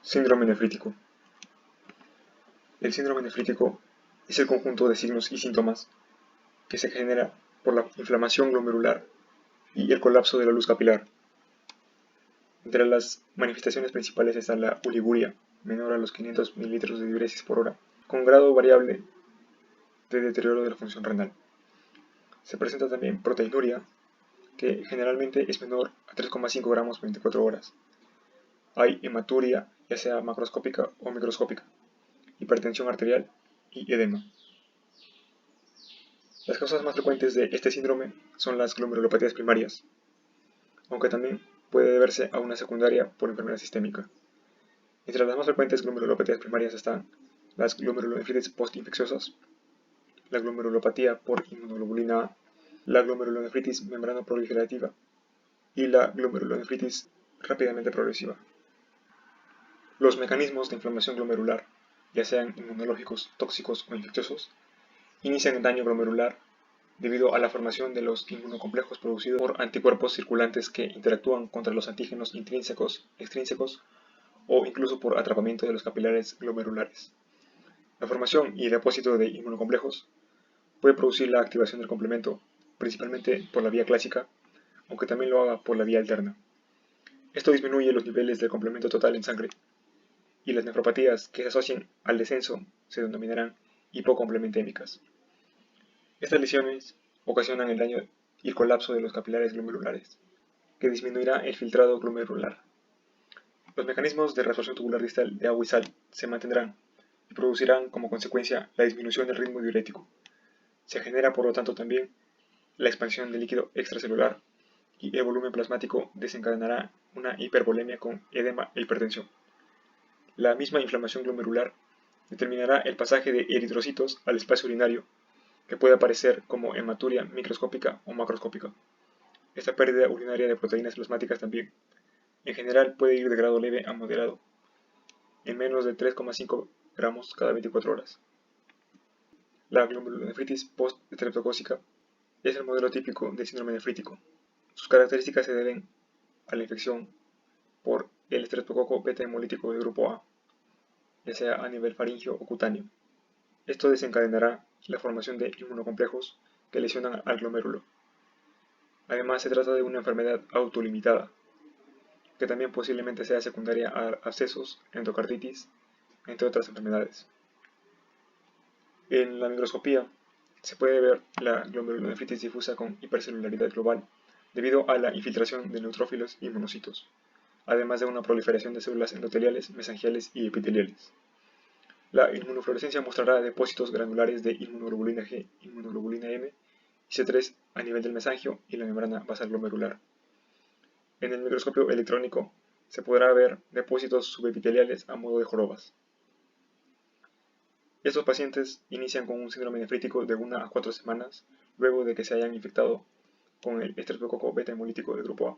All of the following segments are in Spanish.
Síndrome nefrítico. El síndrome nefrítico es el conjunto de signos y síntomas que se genera por la inflamación glomerular y el colapso de la luz capilar. Entre las manifestaciones principales está la oliguria, menor a los 500 ml de diuresis por hora, con grado variable de deterioro de la función renal. Se presenta también proteinuria, que generalmente es menor a 3,5 gramos 24 horas. Hay hematuria, ya sea macroscópica o microscópica, hipertensión arterial y edema. Las causas más frecuentes de este síndrome son las glomerulopatías primarias, aunque también puede deberse a una secundaria por enfermedad sistémica. Entre las más frecuentes glomerulopatías primarias están las glomerulonefritis postinfecciosas, la glomerulopatía por inmunoglobulina A, la glomerulonefritis membranoproliferativa y la glomerulonefritis rápidamente progresiva. Los mecanismos de inflamación glomerular, ya sean inmunológicos, tóxicos o infecciosos, inician el daño glomerular debido a la formación de los inmunocomplejos producidos por anticuerpos circulantes que interactúan contra los antígenos intrínsecos, extrínsecos o incluso por atrapamiento de los capilares glomerulares. La formación y el depósito de inmunocomplejos puede producir la activación del complemento, principalmente por la vía clásica, aunque también lo haga por la vía alterna. Esto disminuye los niveles del complemento total en sangre, y las nefropatías que se asocien al descenso se denominarán hipocomplementémicas. Estas lesiones ocasionan el daño y el colapso de los capilares glomerulares, que disminuirá el filtrado glomerular. Los mecanismos de reabsorción tubular distal de agua y sal se mantendrán y producirán como consecuencia la disminución del ritmo diurético. Se genera por lo tanto también la expansión del líquido extracelular y el volumen plasmático desencadenará una hipervolemia con edema e hipertensión. La misma inflamación glomerular determinará el pasaje de eritrocitos al espacio urinario, que puede aparecer como hematuria microscópica o macroscópica. Esta pérdida urinaria de proteínas plasmáticas también, en general, puede ir de grado leve a moderado, en menos de 3,5 gramos cada 24 horas. La glomerulonefritis post-estreptocócica es el modelo típico de síndrome nefrítico. Sus características se deben a la infección por el estreptococo beta hemolítico de grupo A, ya sea a nivel faríngeo o cutáneo. Esto desencadenará la formación de inmunocomplejos que lesionan al glomérulo. Además, se trata de una enfermedad autolimitada, que también posiblemente sea secundaria a abscesos, endocarditis, entre otras enfermedades. En la microscopía se puede ver la glomerulonefritis difusa con hipercelularidad global debido a la infiltración de neutrófilos y monocitos, además de una proliferación de células endoteliales, mesangiales y epiteliales. La inmunofluorescencia mostrará depósitos granulares de inmunoglobulina G, inmunoglobulina M y C3 a nivel del mesangio y la membrana basal glomerular. En el microscopio electrónico se podrá ver depósitos subepiteliales a modo de jorobas. Estos pacientes inician con un síndrome nefrítico de 1 a 4 semanas luego de que se hayan infectado con el estreptococo beta hemolítico de grupo A.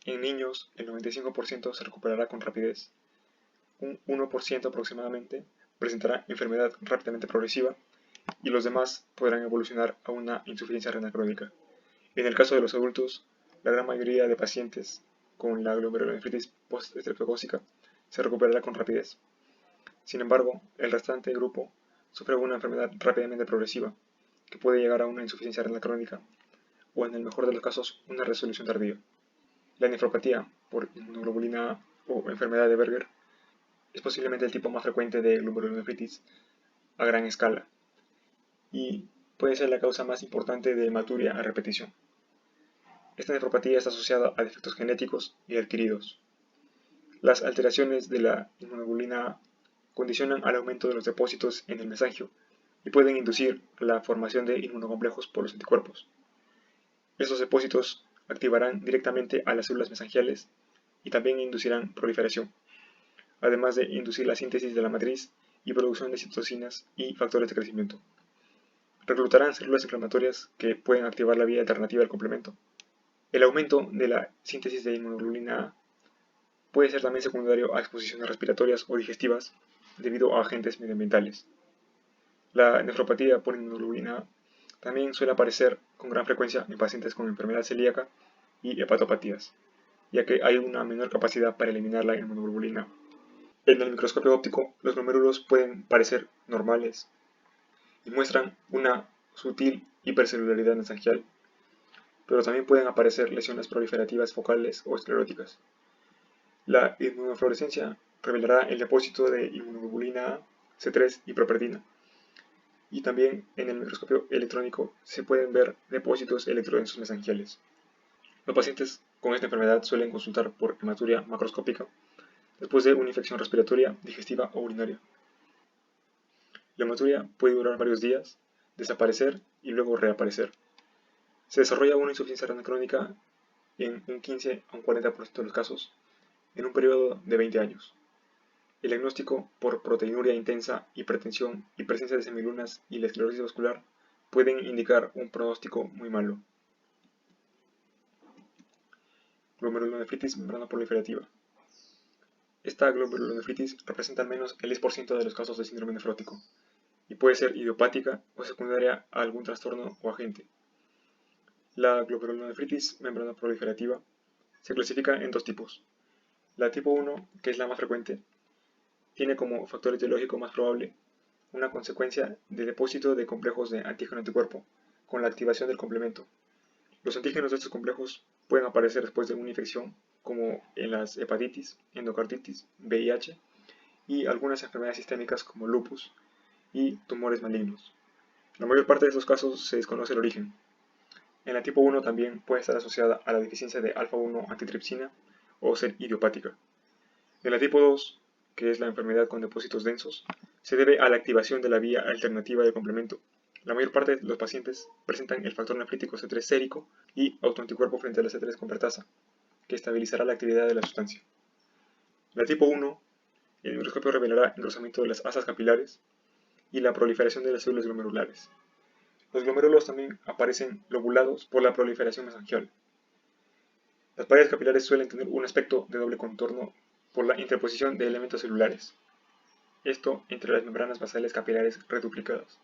En niños, el 95% se recuperará con rapidez. Un 1% aproximadamente presentará enfermedad rápidamente progresiva y los demás podrán evolucionar a una insuficiencia renal crónica. En el caso de los adultos, la gran mayoría de pacientes con la glomerulonefritis postestreptocócica se recuperará con rapidez. Sin embargo, el restante grupo sufre una enfermedad rápidamente progresiva, que puede llegar a una insuficiencia renal crónica o, en el mejor de los casos, una resolución tardía. La nefropatía por inmunoglobulina A o enfermedad de Berger es posiblemente el tipo más frecuente de glomerulonefritis a gran escala y puede ser la causa más importante de hematuria a repetición. Esta nefropatía está asociada a defectos genéticos y adquiridos. Las alteraciones de la inmunoglobulina A condicionan al aumento de los depósitos en el mesangio y pueden inducir la formación de inmunocomplejos por los anticuerpos. Estos depósitos activarán directamente a las células mesangiales y también inducirán proliferación, además de inducir la síntesis de la matriz y producción de citocinas y factores de crecimiento. Reclutarán células inflamatorias que pueden activar la vía alternativa del complemento. El aumento de la síntesis de inmunoglobulina A puede ser también secundario a exposiciones respiratorias o digestivas debido a agentes medioambientales. La nefropatía por inmunoglobulina A también suele aparecer con gran frecuencia en pacientes con enfermedad celíaca y hepatopatías. ya que hay una menor capacidad para eliminar la inmunoglobulina. En el microscopio óptico, los glomérulos pueden parecer normales y muestran una sutil hipercelularidad mesangial, pero también pueden aparecer lesiones proliferativas focales o escleróticas. La inmunofluorescencia revelará el depósito de inmunoglobulina A, C3 y propertina. Y también en el microscopio electrónico se pueden ver depósitos electrodensos mesangiales. Los pacientes con esta enfermedad suelen consultar por hematuria macroscópica después de una infección respiratoria, digestiva o urinaria. La hematuria puede durar varios días, desaparecer y luego reaparecer. Se desarrolla una insuficiencia renal crónica en un 15 a un 40% de los casos en un periodo de 20 años. El diagnóstico por proteinuria intensa, hipertensión y presencia de semilunas y la esclerosis vascular pueden indicar un pronóstico muy malo. Glomerulonefritis membranoproliferativa. Esta glomerulonefritis representa al menos el 10% de los casos de síndrome nefrótico y puede ser idiopática o secundaria a algún trastorno o agente. La glomerulonefritis membranoproliferativa se clasifica en dos tipos. La tipo 1, que es la más frecuente, tiene como factor etiológico más probable una consecuencia de depósito de complejos de antígeno-anticuerpo con la activación del complemento. Los antígenos de estos complejos pueden aparecer después de una infección, como en las hepatitis, endocarditis, VIH y algunas enfermedades sistémicas como lupus y tumores malignos. En la mayor parte de estos casos se desconoce el origen. En la tipo 1 también puede estar asociada a la deficiencia de alfa-1 antitripsina o ser idiopática. En la tipo 2, que es la enfermedad con depósitos densos, se debe a la activación de la vía alternativa del complemento. La mayor parte de los pacientes presentan el factor nefrítico C3 sérico y autoanticuerpo frente a la C3 convertasa, que estabilizará la actividad de la sustancia. En la tipo 1, el microscopio revelará engrosamiento de las asas capilares y la proliferación de las células glomerulares. Los glomérulos también aparecen lobulados por la proliferación mesangial. Las paredes capilares suelen tener un aspecto de doble contorno por la interposición de elementos celulares, esto entre las membranas basales capilares reduplicadas.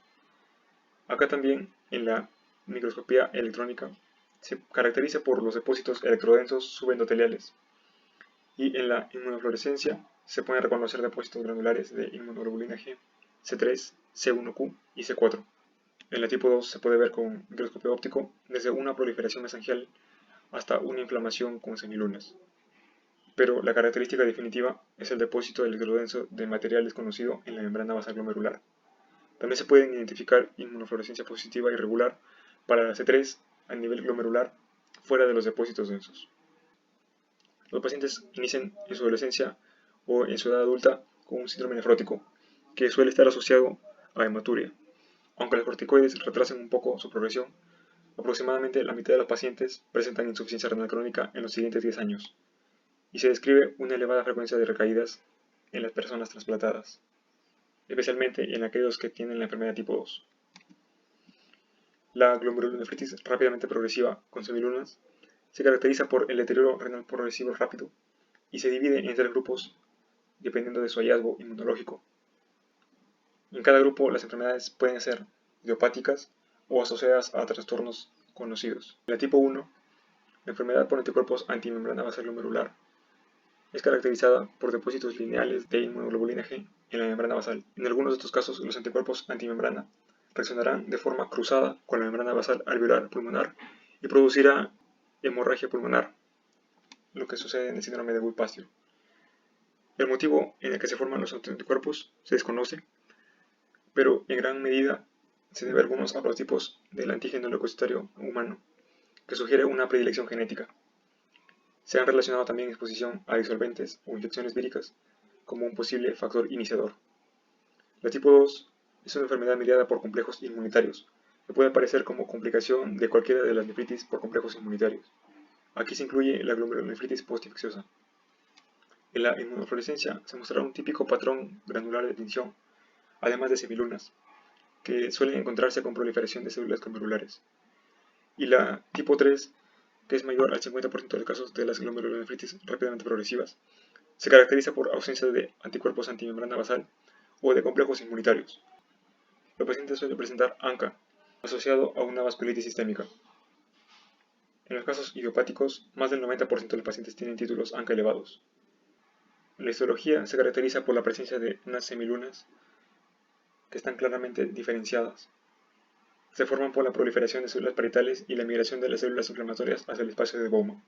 Acá también, en la microscopía electrónica, se caracteriza por los depósitos electrodensos subendoteliales, y en la inmunofluorescencia se pueden reconocer depósitos granulares de inmunoglobulina G, C3, C1Q y C4. En la tipo 2 se puede ver con microscopio óptico desde una proliferación mesangial hasta una inflamación con semilunas. Pero la característica definitiva es el depósito electrodenso de material desconocido en la membrana basal glomerular. También se pueden identificar inmunofluorescencia positiva y regular para la C3 a nivel glomerular fuera de los depósitos densos. Los pacientes inician en su adolescencia o en su edad adulta con un síndrome nefrótico, que suele estar asociado a hematuria. Aunque los corticoides retrasen un poco su progresión, aproximadamente la mitad de los pacientes presentan insuficiencia renal crónica en los siguientes 10 años, y se describe una elevada frecuencia de recaídas en las personas trasplantadas, especialmente en aquellos que tienen la enfermedad tipo 2. La glomerulonefritis rápidamente progresiva con semilunas se caracteriza por el deterioro renal progresivo rápido y se divide en 3 grupos dependiendo de su hallazgo inmunológico. En cada grupo las enfermedades pueden ser idiopáticas o asociadas a trastornos conocidos. En la tipo 1, la enfermedad por anticuerpos antimembrana basal glomerular es caracterizada por depósitos lineales de inmunoglobulina G en la membrana basal. En algunos de estos casos, los anticuerpos antimembrana reaccionarán de forma cruzada con la membrana basal alveolar pulmonar y producirá hemorragia pulmonar, lo que sucede en el síndrome de Gould-Pasteur. El motivo en el que se forman los anticuerpos se desconoce, pero en gran medida se debe a algunos haplotipos del antígeno leucocitario humano, que sugiere una predilección genética. Se han relacionado también exposición a disolventes o infecciones víricas como un posible factor iniciador. La tipo 2 es una enfermedad mediada por complejos inmunitarios, que puede aparecer como complicación de cualquiera de las nefritis por complejos inmunitarios. Aquí se incluye la glomerulonefritis postinfecciosa. En la inmunofluorescencia se mostrará un típico patrón granular de tinción, además de semilunas, que suelen encontrarse con proliferación de células glomerulares. Y la tipo 3, que es mayor al 50% de los casos de las glomerulonefritis rápidamente progresivas, se caracteriza por ausencia de anticuerpos antimembrana basal o de complejos inmunitarios. Los pacientes suelen presentar ANCA, asociado a una vasculitis sistémica. En los casos idiopáticos, más del 90% de los pacientes tienen títulos ANCA elevados. La histología se caracteriza por la presencia de unas semilunas que están claramente diferenciadas. Se forman por la proliferación de células parietales y la migración de las células inflamatorias hacia el espacio de Bowman.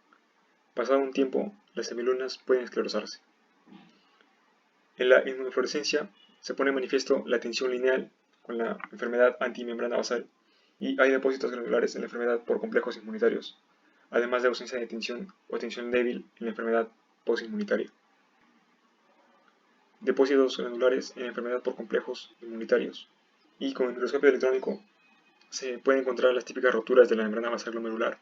Pasado un tiempo, las semilunas pueden esclerosarse. En la inmunofluorescencia se pone de manifiesto la tensión lineal con la enfermedad antimembrana basal y hay depósitos granulares en la enfermedad por complejos inmunitarios, además de ausencia de tensión o tensión débil en la enfermedad postinmunitaria. Depósitos granulares en la enfermedad por complejos inmunitarios. Y con el microscopio electrónico se pueden encontrar las típicas roturas de la membrana basal glomerular,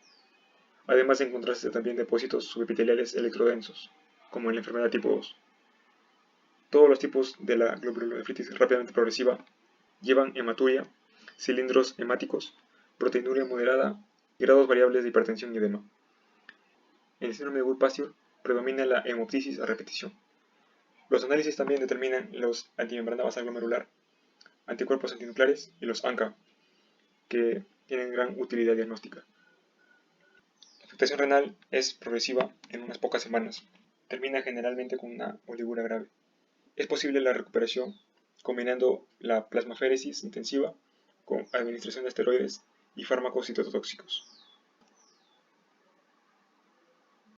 además de encontrarse también depósitos subepiteliales electrodensos, como en la enfermedad tipo 2. Todos los tipos de la glomerulonefritis rápidamente progresiva llevan hematuria, cilindros hemáticos, proteinuria moderada y grados variables de hipertensión y edema. En el síndrome de Goodpasture predomina la hemoptisis a repetición. Los análisis también determinan los antimembrana basal glomerular, anticuerpos antinucleares y los ANCA, que tienen gran utilidad diagnóstica. La afectación renal es progresiva en unas pocas semanas. Termina generalmente con una oliguria grave. Es posible la recuperación combinando la plasmaféresis intensiva con administración de esteroides y fármacos citotóxicos.